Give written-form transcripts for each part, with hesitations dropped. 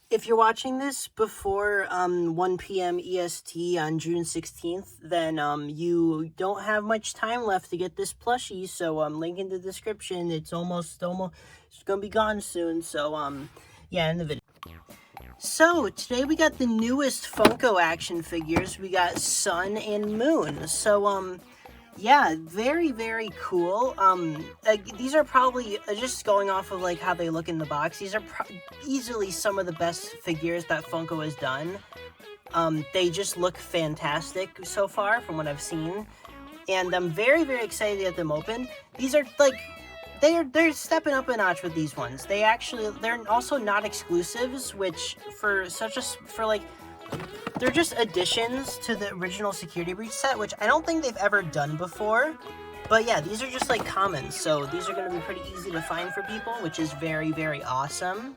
If you're watching this before 1 p.m. EST on June 16th, then you don't have much time left to get this plushie. So link in the description. It's almost it's gonna be gone soon. So yeah, in the video. So today we got the newest Funko action figures. We got Sun and Moon. So yeah, very, very cool. These are probably, just going off of, like, how they look in the box, these are easily some of the best figures that Funko has done. They just look fantastic so far, from what I've seen. And I'm very, very excited to get them open. These are, like, they're stepping up a notch with these ones. They're also not exclusives, which, they're just additions to the original Security Breach set, which I don't think they've ever done before. But yeah, these are just like commons, so these are going to be pretty easy to find for people, which is very, very awesome.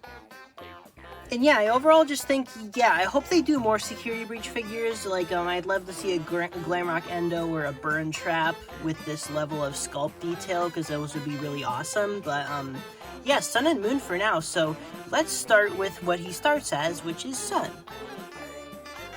And yeah, I overall just think, yeah, I hope they do more Security Breach figures. Like, I'd love to see a Glamrock Endo or a Burn Trap with this level of sculpt detail, because those would be really awesome. But yeah, Sun and Moon for now. So let's start with what he starts as, which is Sun.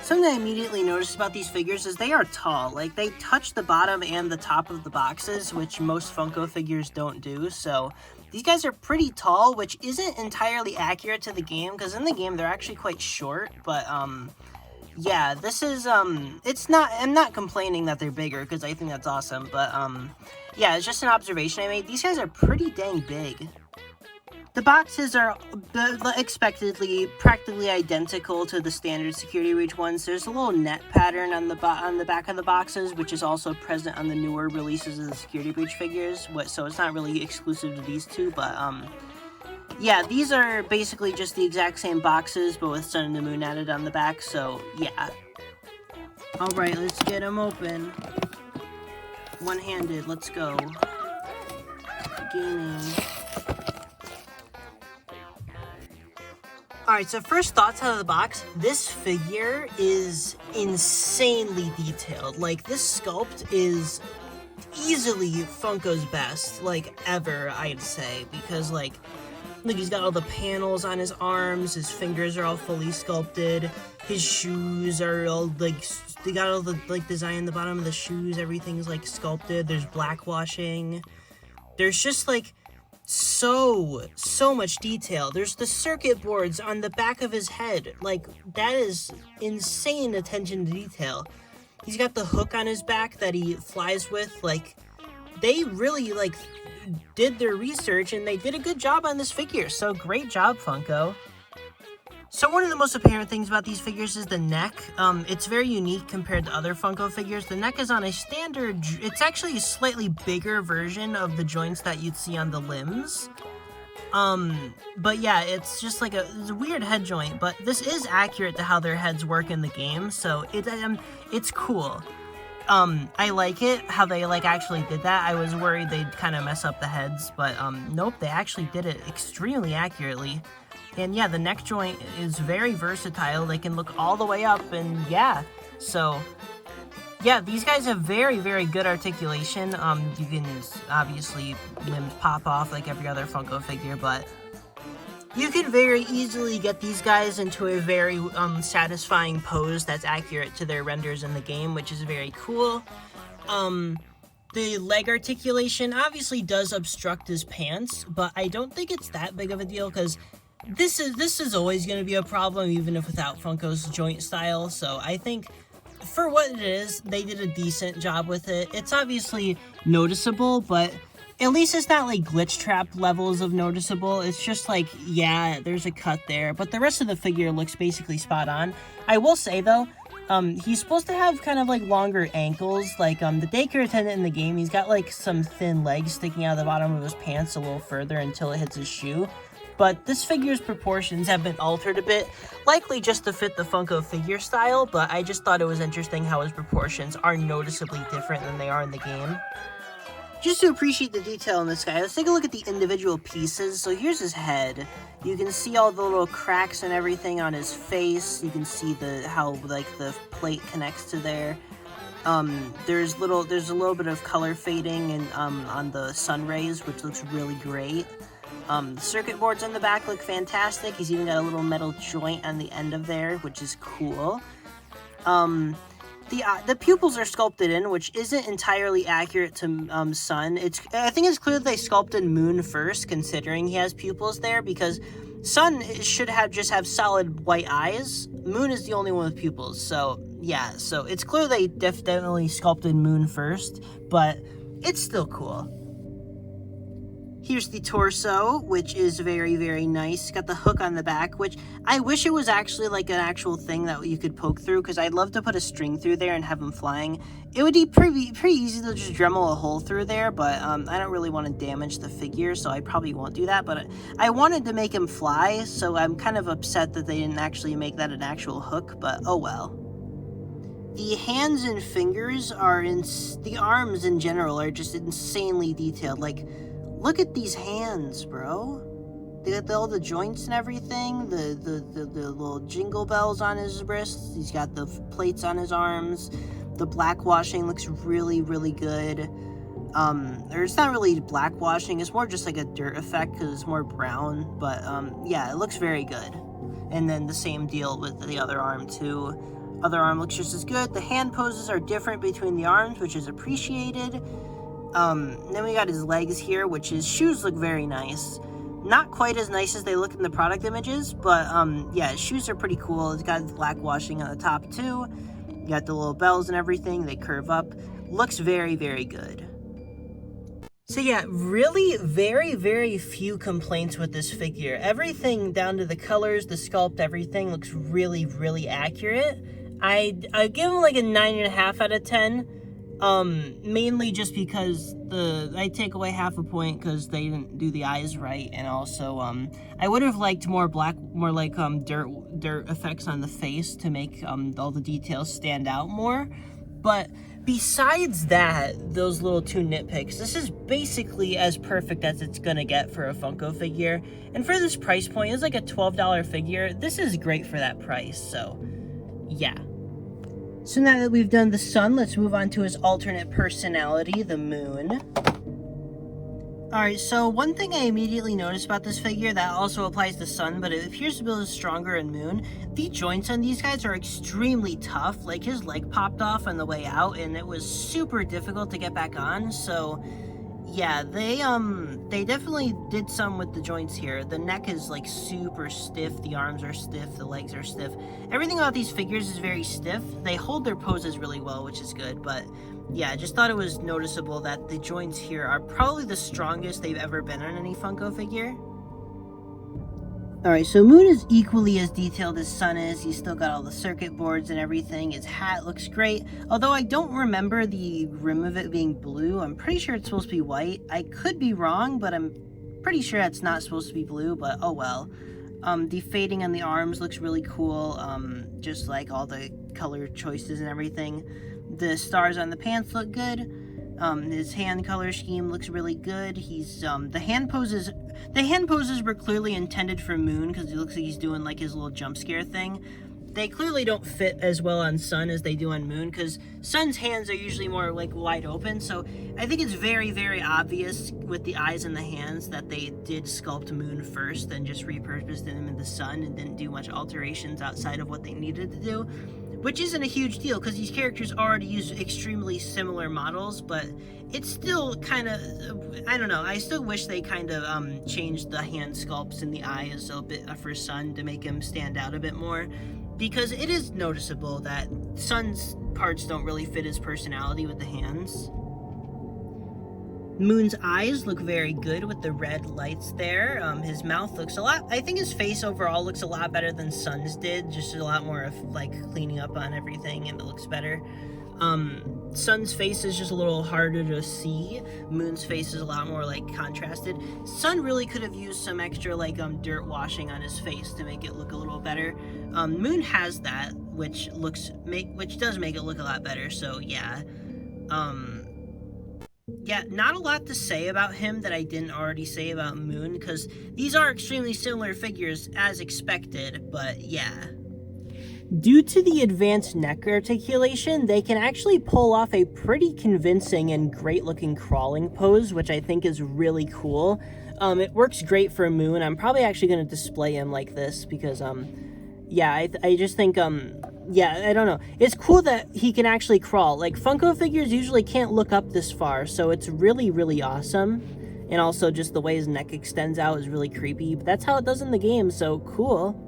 Something I immediately noticed about these figures is they are tall. Like, they touch the bottom and the top of the boxes, which most Funko figures don't do. So these guys are pretty tall, which isn't entirely accurate to the game, because in the game they're actually quite short. But yeah, this is I'm not complaining that they're bigger, because I think that's awesome. But yeah, it's just an observation I made. These guys are pretty dang big. The boxes are expectedly practically identical to the standard Security Breach ones. There's a little net pattern on the back of the boxes, which is also present on the newer releases of the Security Breach figures. So it's not really exclusive to these two, but yeah, these are basically just the exact same boxes, but with Sun and the Moon added on the back. So yeah. All right, let's get them open. One-handed. Let's go. Gaming. Alright, so first thoughts out of the box, this figure is insanely detailed. Like, this sculpt is easily Funko's best, like, ever, I'd say. Because, like, he's got all the panels on his arms, his fingers are all fully sculpted, his shoes are all, like, they got all the, like, design in the bottom of the shoes, everything's, like, sculpted, there's blackwashing. There's just, like, so much detail. There's the circuit boards on the back of his head. Like, that is insane attention to detail. He's got the hook on his back that he flies with. Like, they really, like, did their research, and they did a good job on this figure. So great job, Funko. So one of the most apparent things about these figures is the neck. It's very unique compared to other Funko figures. The neck is on a standard, it's actually a slightly bigger version of the joints that you'd see on the limbs. But yeah, it's just like it's a weird head joint, but this is accurate to how their heads work in the game, so it's cool. I like it, how they, like, actually did that. I was worried they'd kind of mess up the heads, but nope, they actually did it extremely accurately. And yeah, the neck joint is very versatile. They can look all the way up, and yeah. So, yeah, these guys have very, very good articulation. You can, obviously, limbs pop off like every other Funko figure, but you can very easily get these guys into a very satisfying pose that's accurate to their renders in the game, which is very cool. The leg articulation obviously does obstruct his pants, but I don't think it's that big of a deal, because this is always going to be a problem, even if without Funko's joint style. So I think for what it is, they did a decent job with it. It's obviously noticeable, but at least it's not like glitch trap levels of noticeable. It's just like, yeah, there's a cut there, but the rest of the figure looks basically spot on. I will say though, he's supposed to have kind of like longer ankles. Like the daycare attendant in the game, he's got like some thin legs sticking out of the bottom of his pants a little further until it hits his shoe. But this figure's proportions have been altered a bit, likely just to fit the Funko figure style, but I just thought it was interesting how his proportions are noticeably different than they are in the game. Just to appreciate the detail in this guy, let's take a look at the individual pieces. So here's his head. You can see all the little cracks and everything on his face. You can see how the plate connects to there. There's a little bit of color fading and on the sun rays, which looks really great. The circuit boards on the back look fantastic. He's even got a little metal joint on the end of there, which is cool. The pupils are sculpted in, which isn't entirely accurate to Sun. I think it's clear that they sculpted Moon first, considering he has pupils there, because Sun should just have solid white eyes. Moon is the only one with pupils, so yeah. So it's clear they definitely sculpted Moon first, but it's still cool. Here's the torso, which is very, very nice. Got the hook on the back, which I wish it was actually like an actual thing that you could poke through, because I'd love to put a string through there and have him flying. It would be pretty easy to just Dremel a hole through there, but I don't really want to damage the figure, so I probably won't do that. But I wanted to make him fly, so I'm kind of upset that they didn't actually make that an actual hook, but oh well. The hands and fingers the arms in general are just insanely detailed. Like, look at these hands, bro. They got all the joints and everything. The little jingle bells on his wrists. He's got the plates on his arms. The black washing looks really, really good. Or it's not really black washing. It's more just like a dirt effect because it's more brown. But yeah, it looks very good. And then the same deal with the other arm too. Other arm looks just as good. The hand poses are different between the arms, which is appreciated. Then we got his legs here, which his shoes look very nice. Not quite as nice as they look in the product images, but yeah, his shoes are pretty cool. It's got black washing on the top too. You got the little bells and everything. They curve up. Looks very, very good. So yeah, really very, very few complaints with this figure. Everything down to the colors, the sculpt, everything looks really, really accurate. I give him like a 9.5 out of 10. Mainly just because I take away half a point because they didn't do the eyes right, and also I would have liked more like dirt effects on the face to make all the details stand out more. But besides that, those little two nitpicks, this is basically as perfect as it's gonna get for a Funko figure. And for this price point, it's like a $12 figure. This is great for that price, so yeah. So now that we've done the sun, let's move on to his alternate personality, the moon. Alright, so one thing I immediately noticed about this figure that also applies to sun, but it appears to be stronger in moon, the joints on these guys are extremely tough. Like, his leg popped off on the way out, and it was super difficult to get back on, so yeah, they definitely did some with the joints here. The neck is like super stiff, the arms are stiff, the legs are stiff. Everything about these figures is very stiff. They hold their poses really well, which is good, but yeah, I just thought it was noticeable that the joints here are probably the strongest they've ever been on any Funko figure. Alright, so Moon is equally as detailed as Sun is. He's still got all the circuit boards and everything. His hat looks great. Although I don't remember the rim of it being blue. I'm pretty sure it's supposed to be white. I could be wrong, but I'm pretty sure it's not supposed to be blue, but oh well. The fading on the arms looks really cool. Just like all the color choices and everything. The stars on the pants look good. His hand color scheme looks really good. He's the hand poses were clearly intended for Moon because he looks like he's doing like his little jump scare thing. They clearly don't fit as well on Sun as they do on Moon because Sun's hands are usually more like wide open. So I think it's very, very obvious with the eyes and the hands that they did sculpt Moon first and just repurposed him in the Sun and didn't do much alterations outside of what they needed to do. Which isn't a huge deal, because these characters already use extremely similar models, but it's still kind of, I don't know, I still wish they kind of changed the hand sculpts and the eyes a bit for Sun to make him stand out a bit more, because it is noticeable that Sun's parts don't really fit his personality with the hands. Moon's eyes look very good with the red lights there. His mouth looks a lot, I think his face overall looks a lot better than Sun's did, just a lot more of like cleaning up on everything and it looks better. Sun's face is just a little harder to see. Moon's face is a lot more like contrasted. Sun really could have used some extra like dirt washing on his face to make it look a little better. Moon has that, which does make it look a lot better, so yeah. Yeah, not a lot to say about him that I didn't already say about Moon, because these are extremely similar figures as expected, but yeah. Due to the advanced neck articulation, they can actually pull off a pretty convincing and great looking crawling pose, which I think is really cool. It works great for Moon. I'm probably actually going to display him like this because, yeah, I just think, yeah, I don't know. It's cool that he can actually crawl. Like, Funko figures usually can't look up this far, so it's really, really awesome. And also, just the way his neck extends out is really creepy. But that's how it does in the game, so cool.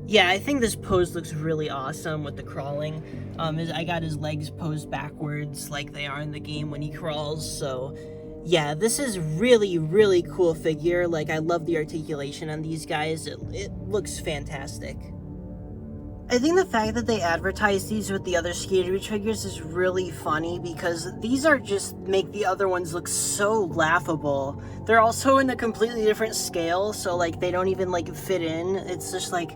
Yeah, I think this pose looks really awesome with the crawling. I got his legs posed backwards like they are in the game when he crawls, so... yeah, this is really, really cool figure. Like, I love the articulation on these guys. It looks fantastic. I think the fact that they advertise these with the other Skater Beach figures is really funny because these are just make the other ones look so laughable. They're also in a completely different scale, so like they don't even like fit in. It's just like,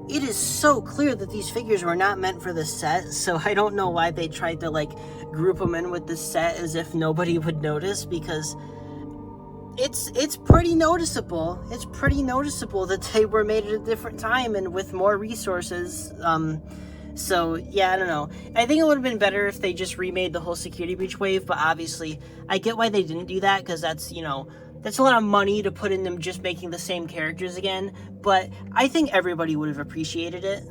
it is so clear that these figures were not meant for the set, so I don't know why they tried to like group them in with the set as if nobody would notice, because it's pretty noticeable. It's pretty noticeable that they were made at a different time and with more resources. So yeah, I don't know. I think it would have been better if they just remade the whole Security Breach wave, but obviously I get why they didn't do that, because that's, you know, that's a lot of money to put in them just making the same characters again, but I think everybody would have appreciated it.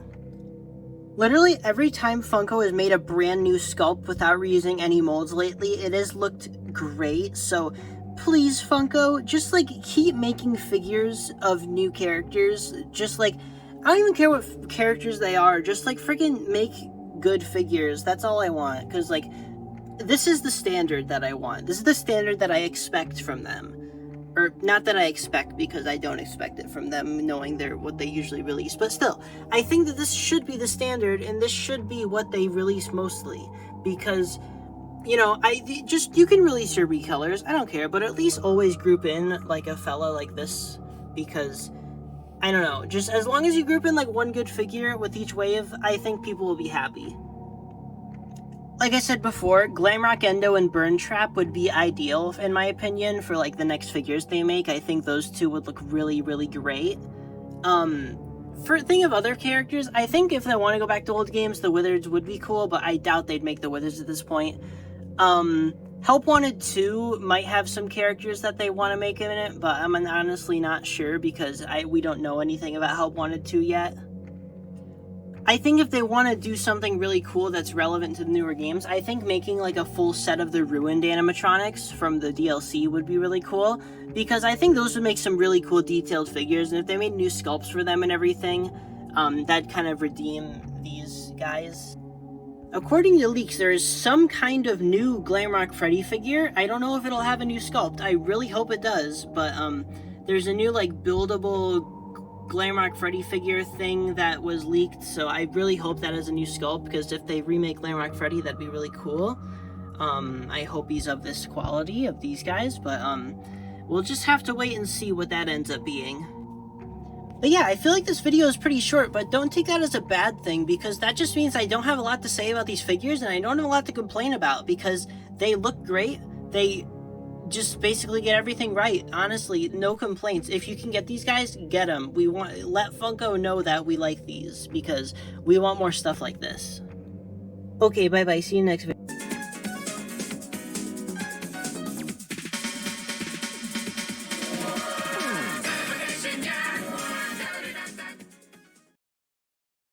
Literally every time Funko has made a brand new sculpt without reusing any molds lately, it has looked great, so please Funko, just like keep making figures of new characters. Just like, I don't even care what characters they are, just like freaking make good figures. That's all I want, because like, this is the standard that I want. This is the standard that I expect from them. Or not that I expect, because I don't expect it from them, knowing what they usually release, but still, I think that this should be the standard, and this should be what they release mostly, because, you know, you can release your recolors, I don't care, but at least always group in, like, a fella like this, because, I don't know, just as long as you group in, like, one good figure with each wave, I think people will be happy. Like I said before, Glamrock Endo and Burn Trap would be ideal, in my opinion, for like the next figures they make. I think those two would look really, really great. For thing of other characters, I think if they want to go back to old games, the Wizards would be cool, but I doubt they'd make the Wizards at this point. Help Wanted 2 might have some characters that they want to make in it, but I'm honestly not sure because we don't know anything about Help Wanted 2 yet. I think if they want to do something really cool that's relevant to the newer games, I think making like a full set of the Ruined animatronics from the DLC would be really cool, because I think those would make some really cool detailed figures, and if they made new sculpts for them and everything, that'd kind of redeem these guys. According to leaks, there is some kind of new Glamrock Freddy figure. I don't know if it'll have a new sculpt. I really hope it does, but there's a new like buildable Glamrock Freddy figure thing that was leaked, so I really hope that is a new sculpt, because if they remake Glamrock Freddy, that'd be really cool. I hope he's of this quality, of these guys, but we'll just have to wait and see what that ends up being. But yeah, I feel like this video is pretty short, but don't take that as a bad thing, because that just means I don't have a lot to say about these figures, and I don't have a lot to complain about, because they look great. They just basically get everything right. Honestly, no complaints. If you can get these guys, get them. Let Funko know that we like these, because we want more stuff like this. Okay, bye bye. See you next video.